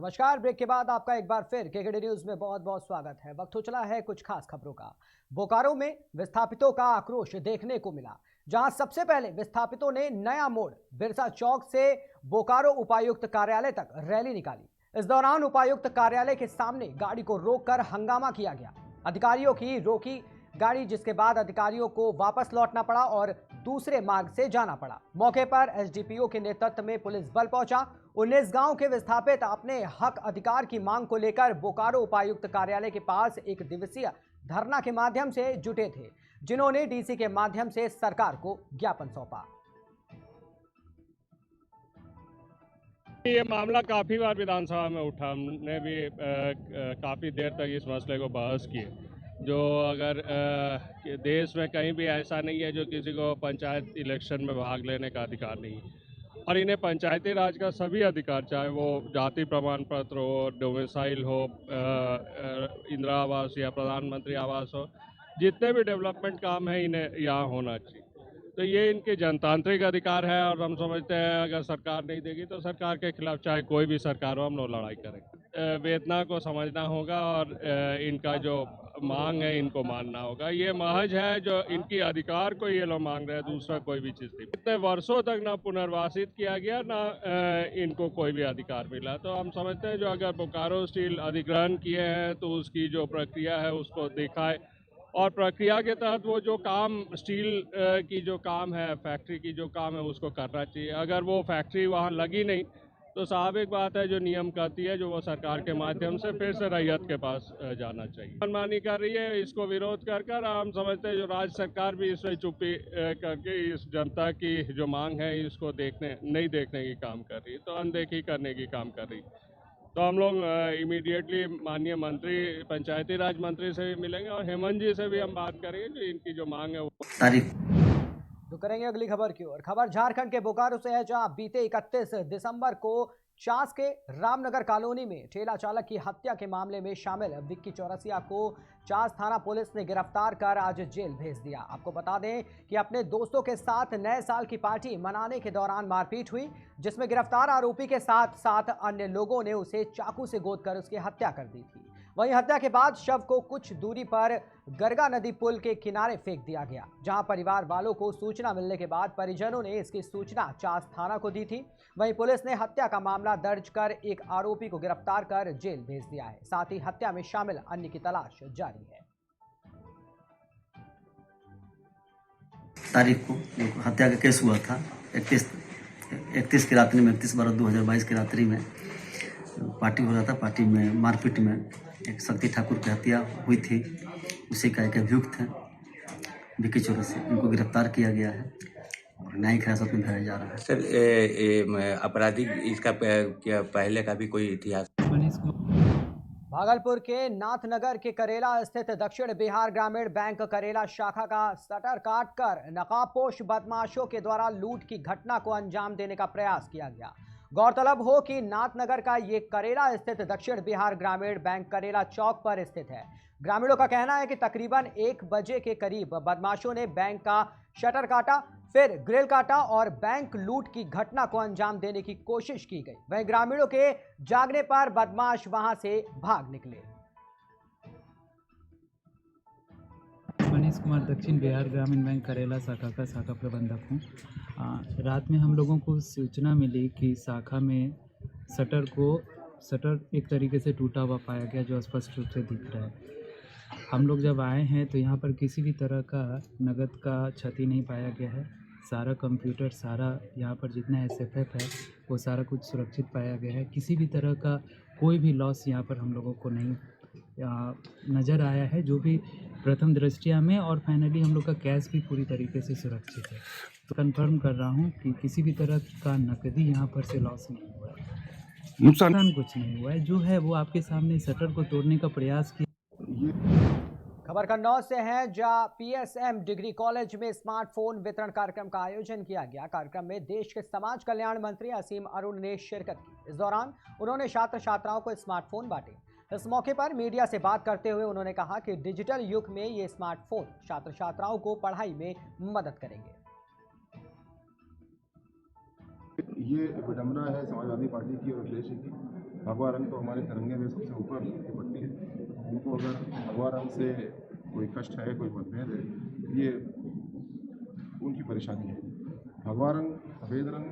नमस्कार। ब्रेक के बाद आपका एक बार फिर केकेडी न्यूज में बहुत बहुत स्वागत है। वक्त हो चला है कुछ खास खबरों का। बोकारो में विस्थापितों का आक्रोश देखने को मिला, जहां सबसे पहले विस्थापितों ने नया मोड़ बिरसा चौक से बोकारो उपायुक्त कार्यालय तक रैली निकाली। इस दौरान उपायुक्त कार्यालय के सामने गाड़ी को रोककर हंगामा किया गया। अधिकारियों की रोकी गाड़ी, जिसके बाद अधिकारियों को वापस लौटना पड़ा और दूसरे मार्ग से जाना पड़ा। मौके पर एसडीपीओ के नेतृत्व में पुलिस बल पहुंचा। 19 गांव के विस्थापित अपने हक अधिकार की मांग को लेकर बोकारो उपायुक्त कार्यालय के पास एक दिवसीय धरना के माध्यम से जुटे थे, जिन्होंने डीसी के माध्यम से सरकार को ज्ञापन सौंपा। ये मामला काफ़ी बार विधानसभा में उठा, हमने भी काफ़ी देर तक इस मसले को बहस किए। जो अगर देश में कहीं भी ऐसा नहीं है जो किसी को पंचायत इलेक्शन में भाग लेने का अधिकार नहीं है, और इन्हें पंचायती राज का सभी अधिकार, चाहे वो जाति प्रमाण पत्र हो, डोमिसाइल हो, इंदिरा आवास या प्रधानमंत्री आवास हो, जितने भी डेवलपमेंट काम है इन्हें यहाँ होना चाहिए। तो ये इनके जनतांत्रिक अधिकार है, और हम समझते हैं अगर सरकार नहीं देगी तो सरकार के खिलाफ चाहे कोई भी सरकार हो, हम लोग लड़ाई करेंगे। वेदना को समझना होगा और इनका जो मांग है इनको मानना होगा। ये महज है जो इनकी अधिकार को ये लोग मांग रहे हैं, दूसरा कोई भी चीज़ नहीं। इतने वर्षों तक ना पुनर्वासित किया गया, ना इनको कोई भी अधिकार मिला। तो हम समझते हैं जो अगर बोकारो स्टील अधिग्रहण किए हैं तो उसकी जो प्रक्रिया है उसको दिखाए, और प्रक्रिया के तहत वो जो काम स्टील की जो काम है, फैक्ट्री की जो काम है उसको करना चाहिए। अगर वो फैक्ट्री वहाँ लगी नहीं तो स्वाभाविक बात है जो नियम कहती है जो वो सरकार के माध्यम से फिर से रैयत के पास जाना चाहिए। मनमानी कर रही है, इसको विरोध कर कर हम समझते हैं जो राज्य सरकार भी इसमें चुप्पी करके इस जनता की जो मांग है इसको नहीं देखने की काम कर रही है, तो अनदेखी करने की काम कर रही है। तो हम लोग इमीडिएटली माननीय मंत्री, पंचायती राज मंत्री से भी मिलेंगे और हेमंत जी से भी हम बात करेंगे जो इनकी जो मांग है वो तारीख। तो करेंगे अगली खबर की ओर। खबर झारखंड के बोकारो से है, जहां बीते 31 दिसंबर को चास के रामनगर कॉलोनी में ठेला चालक की हत्या के मामले में शामिल विक्की चौरसिया को चास थाना पुलिस ने गिरफ्तार कर आज जेल भेज दिया। आपको बता दें कि अपने दोस्तों के साथ नए साल की पार्टी मनाने के दौरान मारपीट हुई, जिसमें गिरफ्तार आरोपी के साथ साथ अन्य लोगों ने उसे चाकू से गोदकर उसकी हत्या कर दी थी। वहीं हत्या के बाद शव को कुछ दूरी पर गरगा नदी पुल के किनारे फेंक दिया गया, जहां परिवार वालों को सूचना मिलने के बाद परिजनों ने इसकी सूचना चास थाना को दी थी। वहीं पुलिस ने हत्या का मामला दर्ज कर एक आरोपी को गिरफ्तार कर जेल भेज दिया है। साथ ही हत्या में शामिल अन्य की तलाश जारी है। तारीख को हत्या का केस हुआ था 31 की रात्रि में, 31/12/2022 की रात्रि में पार्टी हो रहा था। पार्टी में मारपीट में एक शक्ति ठाकुर की हत्या हुई थी। उसी का एक अभियुक्त है विक्की चौरसिया, इनको गिरफ्तार किया गया है और न्यायिक हिरासत में भेजा जा रहा है। सर, आपराधिक इसका क्या पहले का भी कोई इतिहास? भागलपुर के नाथनगर के करेला स्थित दक्षिण बिहार ग्रामीण बैंक करेला शाखा का शटर काटकर नकाबपोश बदमाशों के द्वारा लूट की घटना को अंजाम देने का प्रयास किया गया। गौरतलब हो कि नाथनगर का ये करेला स्थित दक्षिण बिहार ग्रामीण बैंक करेला चौक पर स्थित है। ग्रामीणों का कहना है कि तकरीबन 1 बजे के करीब बदमाशों ने बैंक का शटर काटा, फिर ग्रिल काटा और बैंक लूट की घटना को अंजाम देने की कोशिश की गई। वहीं ग्रामीणों के जागने पर बदमाश वहां से भाग निकले। मनीष कुमार, दक्षिण बिहार ग्रामीण बैंक करेला शाखा का शाखा प्रबंधक हूँ। रात में हम लोगों को सूचना मिली कि शाखा में शटर एक तरीके से टूटा हुआ पाया गया, जो स्पष्ट रूप से दिख रहा है। हम लोग जब आए हैं तो यहाँ पर किसी भी तरह का नगद का क्षति नहीं पाया गया है। सारा कंप्यूटर, सारा यहाँ पर जितना SFF है वो सारा कुछ सुरक्षित पाया गया है। किसी भी तरह का कोई भी लॉस यहाँ पर हम लोगों को नहीं नज़र आया है, जो भी प्रथम दृष्टया में, और फाइनली हम लोग का कैश भी पूरी तरीके से सुरक्षित है। तो कंफर्म कर रहा हूँ कि किसी भी तरह का नकदी यहाँ पर से लॉस नहीं हुआ है, नुकसान कुछ नहीं हुआ है। जो है वो आपके सामने शटर को तोड़ने का प्रयास किया। खबर कन्नौज से है, जहां PSM डिग्री कॉलेज में स्मार्टफोन वितरण कार्यक्रम का आयोजन किया गया। कार्यक्रम में देश के समाज कल्याण मंत्री असीम अरुण ने शिरकत की। इस दौरान उन्होंने छात्र छात्राओं को स्मार्टफोन बांटे। इस मौके पर मीडिया से बात करते हुए उन्होंने कहा कि डिजिटल युग में ये स्मार्टफोन छात्र छात्राओं को पढ़ाई में मदद करेंगे। ये विडंबना है समाजवादी पार्टी की और अखिलेश की भगवा रंग तो हमारे तिरंगे में सबसे ऊपर की पट्टी है। उनको अगर भगवा रंग से कोई कष्ट है, कोई मतभेद है, ये उनकी परेशानी है। भगवा रंग, सफ़ेद रंग,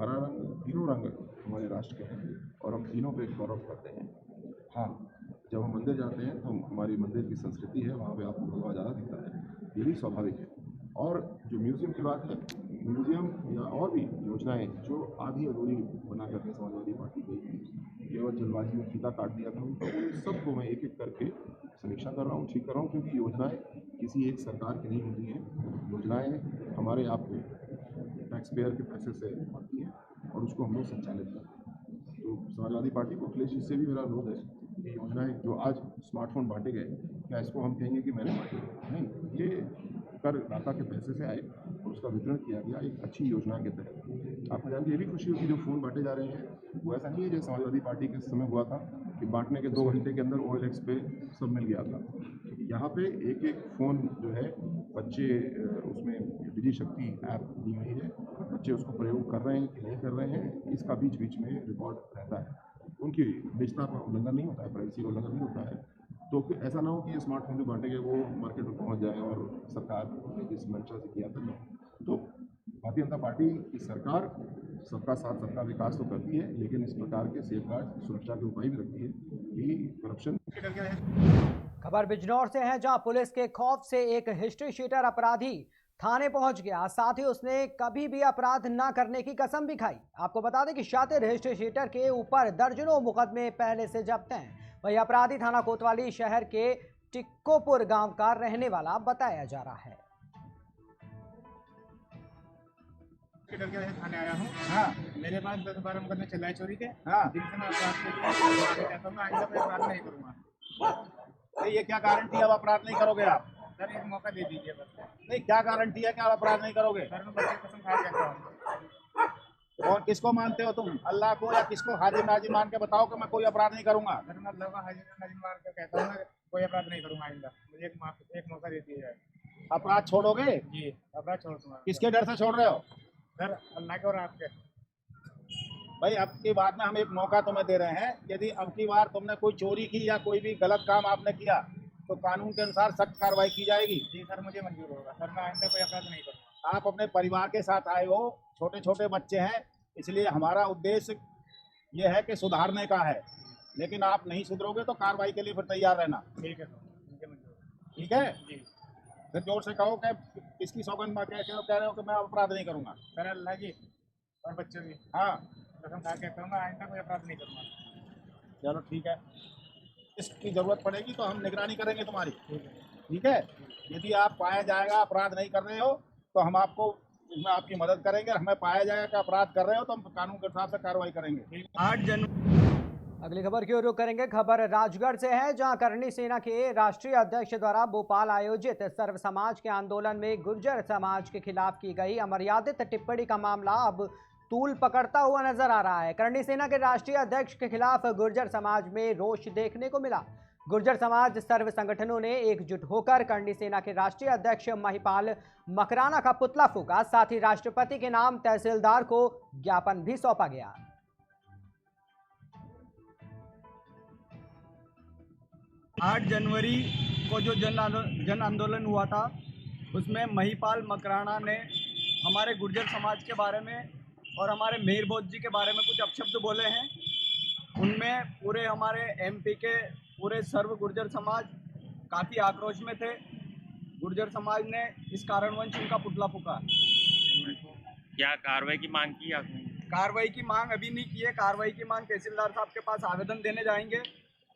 हरा रंग, तीनों रंग हमारे राष्ट्र के हैं और हम तीनों पे गौरव करते हैं। हाँ, जब हम मंदिर जाते हैं तो हमारी मंदिर की संस्कृति है, वहाँ पे आपको भगवा ज़्यादा दिखता है, ये भी स्वाभाविक है। और जो म्यूज़ियम की बात है, म्यूज़ियम या और भी योजनाएं जो आधी अधूरी बना करके समाजवादी पार्टी गई थी, केवल जल्दबाजी में फीता काट दिया था उनका, उन सबको मैं एक एक करके समीक्षा कर रहा हूँ, ठीक कर रहा हूँ, क्योंकि योजनाएं किसी एक सरकार की नहीं होती हैं। योजनाएं हमारे आपको टैक्स पेयर के पैसे से आती हैं और उसको हम लोग संचालित करते हैं। तो समाजवादी पार्टी को अखिलेश जी से भी मेरा अनुरोध है कि योजनाएं जो आज स्मार्टफोन बांटे गए, क्या इसको हम कहेंगे कि मैंने बांटे? नहीं, ये कर दाता के पैसे से आए और उसका वितरण किया गया एक अच्छी योजना के तहत। आपको जान के ये भी खुशी होगी, जो फ़ोन बांटे जा रहे हैं वो ऐसा नहीं है जैसे समाजवादी पार्टी के समय हुआ था कि बांटने के 2 घंटे के अंदर OLX पे सब मिल गया था। यहाँ पे एक एक फ़ोन जो है बच्चे उसमें डिजी शक्ति ऐप दी हुई है, बच्चे उसको प्रयोग कर रहे हैं कि नहीं कर रहे हैं, इसका बीच बीच में रिकॉर्ड रहता है। उनकी निजता का उल्लंघन नहीं होता है, प्राइवेसी का उल्लंघन नहीं होता है। तो फिर ऐसा ना हो कि ये स्मार्टफोन जो बांटे गए वो मार्केट में पहुंच जाए और सरकार ने जिस मंशा से किया था। तो भारतीय जनता पार्टी की सरकार सबका साथ सबका विकास तो करती है, लेकिन इस प्रकार के सेफगार्ड सुरक्षा के उपाय भी रखती है कि करप्शन। खबर बिजनौर से है, जहां पुलिस के खौफ से एक हिस्ट्री शीटर अपराधी थाने पहुंच गया। साथ ही उसने कभी भी अपराध न करने की कसम भी खाई। आपको बता दें कि शातिर हिस्ट्री शीटर के ऊपर दर्जनों मुकदमे पहले से जब्त हैं। वही अपराधी थाना कोतवाली शहर के टिक्कोपुर गांव का रहने वाला बताया जा रहा है। थाने आया हूँ। हाँ, मेरे पास 10-12 मुकदमे चल रहे हैं चोरी के। हाँ, जिनसे मैं अपराध के लिए चाहता हूँ, आइंदा मैं अपराध नहीं करूँगा। तो ये क्या गारंटी अब अपराध नहीं करोगे आप? सर एक मौका दे दीजिए बस। नहीं, क्या गारंटी है कि आप अपराध नहीं करोगे? सर मैं बच्चे कसम खा कहता हूँ। और किसको मानते हो तुम, अल्लाह को या किसको? हाजिर नाजिर मान के बताओ कि मैं कोई अपराध नहीं करूँगा। सर मैं अल्लाह को हाजिर नाजिर मान के कहता हूँ, मैं कोई अपराध नहीं करूँगा आइंदा। मुझे एक मौका दे दीजिए। अपराध छोड़ोगे? जी, अपराध छोड़ दूँगा। किसके डर से छोड़ रहे हो? सर अल्लाह के और आपके। भाई अब की बार में हम एक मौका तुम्हें दे रहे हैं, यदि अब की बार तुमने कोई चोरी की या कोई भी गलत काम आपने किया तो कानून के अनुसार सख्त कार्रवाई की जाएगी। जी सर मुझे मंजूर होगा। सर मैं आइंदा कोई अपराध नहीं करूँगा। आप अपने परिवार के साथ आए हो, छोटे छोटे बच्चे हैं, इसलिए हमारा उद्देश्य ये है कि सुधारने का है, लेकिन आप नहीं सुधरोगे तो कार्रवाई के लिए फिर तैयार रहना। ठीक है सर, ठीक है जी। फिर जोर से कहो कि किसकी सौगंध कह रहे हो कि मैं अपराध नहीं करूँगा। सर अल्लाह की और बच्चों की हाँ कसम खा के कहूँगा, आइंदा कोई अपराध नहीं करूँगा। चलो ठीक है, इसकी ज़रूरत पड़ेगी तो हम निगरानी करेंगे तुम्हारी। ठीक है, यदि आप पाया जाएगा अपराध नहीं कर रहे हो तो हम आपको इसमें आपकी मदद करेंगे। हमें पाया जाएगा कि अपराध कर रहे हो तो हम कानून के हिसाब से कार्रवाई करेंगे। 8 जनवरी। अगली खबर की ओर रुख करेंगे। खबर राजगढ़ से है, जहां करणी सेना के राष्ट्रीय अध्यक्ष द्वारा भोपाल आयोजित सर्व समाज के आंदोलन में गुर्जर समाज के खिलाफ की गई अमर्यादित टिप्पणी का मामला अब तूल पकड़ता हुआ नजर आ रहा है। करणी सेना के राष्ट्रीय अध्यक्ष के खिलाफ गुर्जर समाज में रोष देखने को मिला। गुर्जर समाज सर्व संगठनों ने एकजुट होकर करणी सेना के राष्ट्रीय अध्यक्ष महिपाल मकराना का पुतला फूंका। साथ ही राष्ट्रपति के नाम तहसीलदार को ज्ञापन भी सौंपा गया। 8 जनवरी को जो जन आंदोलन हुआ था, उसमें महिपाल मकराना ने हमारे गुर्जर समाज के बारे में और हमारे मेहर बोध जी के बारे में कुछ अपशब्द बोले हैं। उनमें पूरे हमारे MP के पूरे सर्व गुर्जर समाज काफ़ी आक्रोश में थे। गुर्जर समाज ने इस कारणवश उनका पुतला फूंका। क्या कार्रवाई की मांग की आपने? कार्रवाई की मांग अभी नहीं की है। कार्रवाई की मांग तहसीलदार साहब के पास आवेदन देने जाएंगे।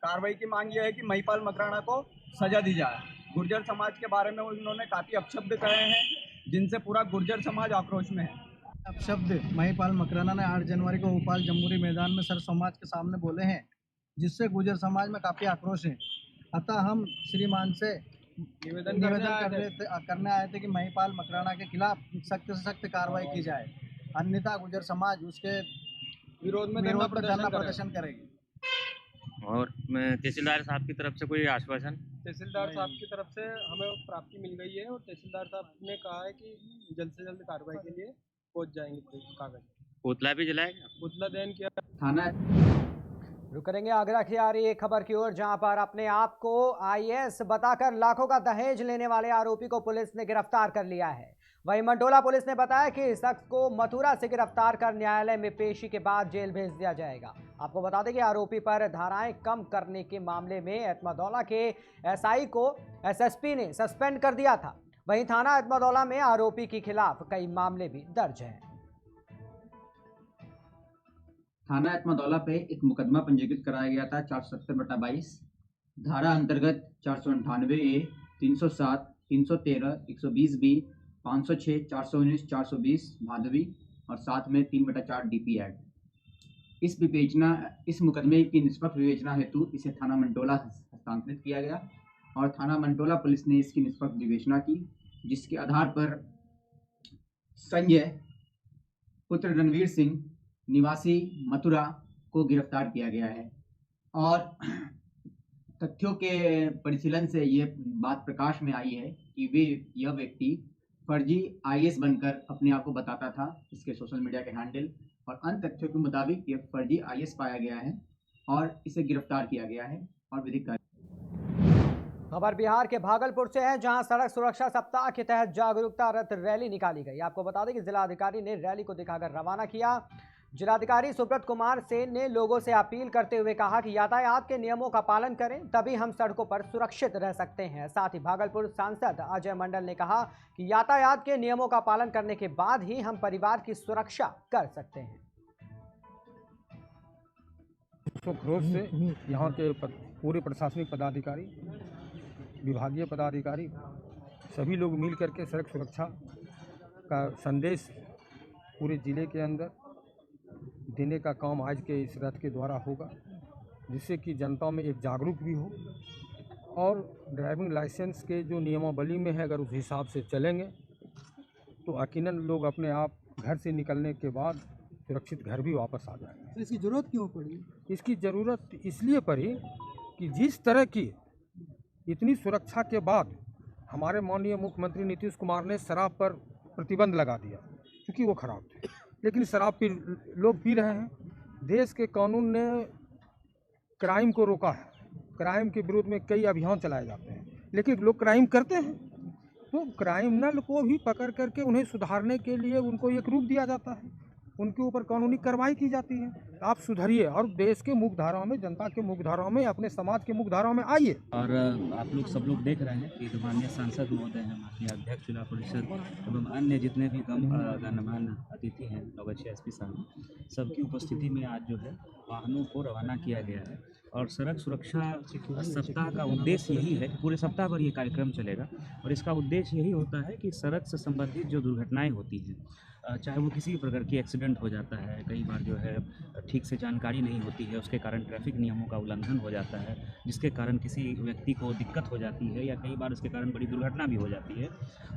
कार्रवाई की मांग यह है कि महिपाल मकराना को सजा दी जाए। गुर्जर समाज के बारे में उन्होंने काफ़ी अपशब्द कहे हैं, जिनसे पूरा गुर्जर समाज आक्रोश में है। अपशब्द महिपाल मकराना ने 8 जनवरी को भोपाल जम्हूरी मैदान में सर्व समाज के सामने बोले हैं, जिससे गुर्जर समाज में काफ़ी आक्रोश है। अतः हम श्रीमान से निवेदन करने आए थे कि महिपाल मकराना के खिलाफ सख्त से सख्त कार्रवाई की जाए, अन्यथा गुर्जर समाज उसके विरोध में धरना प्रदर्शन करेगी। और तहसीलदार साहब की तरफ से कोई आश्वासन? तहसीलदार साहब की तरफ से हमें प्राप्ति मिल गई है और तहसीलदार साहब ने कहा है कि जल्द से जल्द कार्रवाई के लिए पहुंच जाएंगे कागज। पुतला भी जलाएगा? पुतला दहन किया। थाना रुक करेंगे आगरा की आ रही एक खबर की ओर, जहां पर अपने आप को आईएएस बताकर लाखों का दहेज लेने वाले आरोपी को पुलिस ने गिरफ्तार कर लिया है। वहीं मंडोला पुलिस ने बताया कि इस शख्स को मथुरा से गिरफ्तार कर न्यायालय में पेशी के बाद जेल भेज दिया जाएगा। आपको बता दें कि आरोपी पर धाराएं कम करने के मामले में एतमादौला के एसआई को एसएसपी ने सस्पेंड कर दिया था। वहीं थाना एतमादौला में आरोपी के खिलाफ कई मामले भी दर्ज हैं। थाना एतमादौला पे एक मुकदमा पंजीकृत कराया गया था 470/22 धारा अंतर्गत 498A, 307, 313, 120B, 506, 419, 420 भादवी और साथ में 3/4 DP एक्ट। इस मुकदमे की निष्पक्ष विवेचना हेतु इसे थाना मंडोला हस्तांतरित किया गया और थाना मंडोला पुलिस ने इसकी निष्पक्ष विवेचना की, जिसके आधार पर संजय पुत्र रणवीर सिंह निवासी मथुरा को गिरफ्तार किया गया है। और तथ्यों के परिशीलन से ये बात प्रकाश में आई है कि यह व्यक्ति फर्जी आईएएस बनकर अपने आप को बताता था, इसके सोशल मीडिया के हैंडल और अन्य तथ्यों के मुताबिक ये फर्जी आईएएस पाया गया है और इसे गिरफ्तार किया गया है और विधिक कार्य। खबर बिहार के भागलपुर से है, जहां सड़क सुरक्षा सप्ताह के तहत जागरूकता रथ रैली निकाली गई। आपको बता दें कि जिलाधिकारी ने रैली को दिखाकर रवाना किया। जिलाधिकारी सुब्रत कुमार सेन ने लोगों से अपील करते हुए कहा कि यातायात के नियमों का पालन करें, तभी हम सड़कों पर सुरक्षित रह सकते हैं। साथ ही भागलपुर सांसद अजय मंडल ने कहा कि यातायात के नियमों का पालन करने के बाद ही हम परिवार की सुरक्षा कर सकते हैं। क्रोध से यहाँ के पूरे प्रशासनिक पदाधिकारी, विभागीय पदाधिकारी सभी लोग मिल करके सड़क सुरक्षा का संदेश पूरे ज़िले के अंदर देने का काम आज के इस रथ के द्वारा होगा, जिससे कि जनता में एक जागरूक भी हो और ड्राइविंग लाइसेंस के जो नियमावली में है अगर उस हिसाब से चलेंगे तो यकीनन लोग अपने आप घर से निकलने के बाद सुरक्षित घर भी वापस आ जाएंगे। इसकी ज़रूरत क्यों पड़ी? इसकी ज़रूरत इसलिए पड़ी कि जिस तरह की इतनी सुरक्षा के बाद हमारे माननीय मुख्यमंत्री नीतीश कुमार ने शराब पर प्रतिबंध लगा दिया, क्योंकि वो खराब थे, लेकिन शराब लोग पी रहे हैं। देश के कानून ने क्राइम को रोका है, क्राइम के विरोध में कई अभियान चलाए जाते हैं, लेकिन लोग क्राइम करते हैं तो क्राइमिनल को भी पकड़ करके उन्हें सुधारने के लिए उनको एक रूप दिया जाता है, उनके ऊपर कानूनी कार्रवाई की जाती है। आप सुधरिए और देश के मुख्य धाराओं में, जनता के मुख्य धाराओं में, अपने समाज के मुख्य धाराओं में आइए। और आप लोग सब लोग देख रहे हैं कि माननीय सांसद महोदय हैं, माननीय अध्यक्ष जिला परिषद एवं अन्य जितने भी गणमान्य अतिथि हैं, नवगछिया एसपी साहब, सबकी उपस्थिति में आज जो है वाहनों को रवाना किया गया है। और सड़क सुरक्षा सप्ताह का उद्देश्य यही है कि पूरे सप्ताह भर ये कार्यक्रम चलेगा और इसका उद्देश्य यही होता है कि सड़क से संबंधित जो दुर्घटनाएं होती हैं, चाहे वो किसी भी प्रकार की एक्सीडेंट हो जाता है, कई बार जो है ठीक से जानकारी नहीं होती है, उसके कारण ट्रैफिक नियमों का उल्लंघन हो जाता है, जिसके कारण किसी व्यक्ति को दिक्कत हो जाती है या कई बार उसके कारण बड़ी दुर्घटना भी हो जाती है।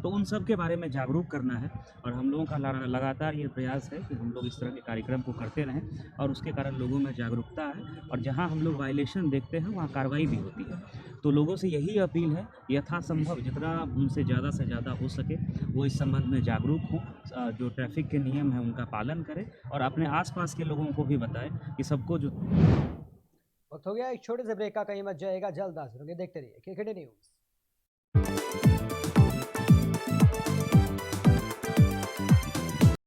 तो उन सब के बारे में जागरूक करना है और हम लोगों का लगातार ये प्रयास है कि हम लोग इस तरह के कार्यक्रम को करते रहें और उसके कारण लोगों में जागरूकता है और जहाँ हम लोग वायलेशन देखते हैं वहाँ कार्रवाई भी होती है। तो लोगों से यही अपील है, यथासंभव जितना उनसे ज़्यादा से ज़्यादा हो सके वो इस संबंध में जागरूक हों, जो ट्रैफिक के नियम हैं उनका पालन करें और अपने आसपास के लोगों को भी बताएं कि सबको जो वक्त हो गया एक छोटे से ब्रेक का, कहीं मत जाएगा, जल्द हाजिर होंगे। देखते रहिए KKD न्यूज़।